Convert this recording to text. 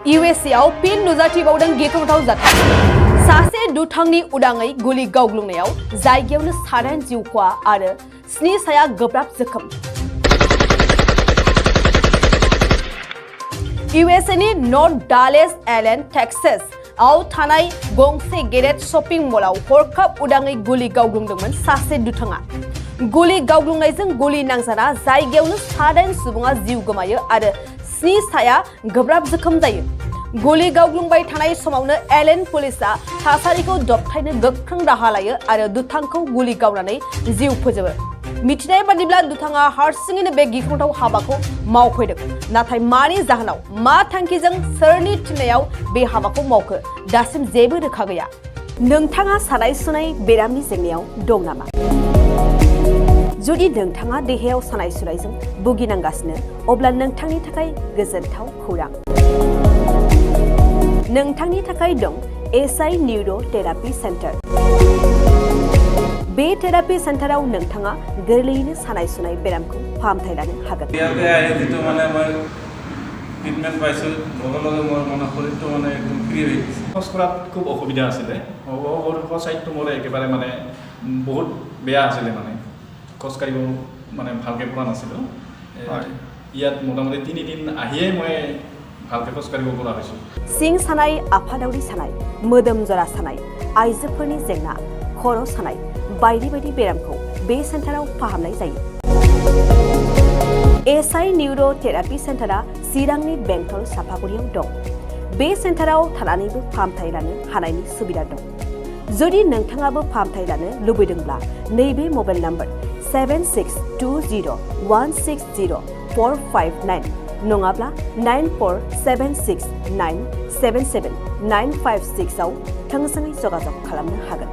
USA आव फिन नुजाथिबावदों गिख्रंथाव जाथाय सासे दुथांनि उदाङै गुलि गावग्लुंनायाव जायगायावनो सादाइन जिउ खहा आरो 7 साया गोब्राब जोखोम USA नि नर्थ डालेस एलेन टेक्सास आव थानाय गंसे गेदेर शपिं मलाव हरखाब उदाङै गुलि गावग्लुंदोंमोन सासे दुथाङा गुलि गावग्लुंनायजों गुलि नांजाना जायगायावनो सादाइन सुबुङा जिउ गोमायो आरो 7 साया गोब्राब जोखोम जायो गुलि गावग्लुंबाय थानाय समावनो एलेन पुलिसआ थासारिखौ दबथायनो गोख्रों राहा लायो आरो दुथांखौ गुलि गावनानै जिउ फोजोबो मिथिनाय बादिब्ला दुथाङा हारसिङैनो बे गिख्रंथाव हाबाखौ मावफैदों नाथाय मानि जाहोनाव मा थांखिजों सोरनि थिननायाव बे हाबाखौ मावखो दासिम जेबो रोखा गैया नोंथाङा सानाय सुनाय बेरामनि जेंनायाव दं नामा जुदि नोंथाङा देहायाव सानाय सुनायजों भुगिनांगासिनो अब्ला नोंथांनि थाखाय गोजोनथाव खौरां नोंथांनि थाखाय दं एसआई न्यूरो थेरापि सेन्टार बे थेरापि सेन्टाराव नोंथाङा गोरलैयैनो सानाय सुनाय बेरामखौ फाहामथाय लानो हागोन ट्रिटमेन्ट पाइছো লগে লগে মোৰ মন শৰীৰটো মানে একদম ফ্ৰী হৈ গৈছে খোজ কৰাত খুব অসুবিধা আছিল ওপৰৰ সাইডটো মোৰ একেবাৰে মানে বহুত বেয়া আছিল মানে খোজ কাঢ়িব মানে ভালকৈ পৰা নাছিল ইয়াত মোটামুটি 3 দিন আহিয়ে মই ভালকৈ খোজ কাঢ়িব পৰা হৈছো सिं सानाय आफादावरि सानाय मोदोम जरा सानाय आइजोफोरनि जेंना खर' सानाय बायदि बायदि बेरामखौ बे सेन्टाराव फाहामनाय जायो एसआई न्यूरो थेरापि सेन्टारा चिरांनि बेंटल साफागुरियाव दं बे सेन्टाराव थानानैबो फाहामथाय लानो हानायनि सुबिदा दं जुदि नोंथाङाबो फाहामथाय लानो लुबैदोंब्ला नैबे मबाइल नम्बर 7620160459 नङाब्ला 9476977956 आव थोंजोङै जगाजग खालामनो हागोन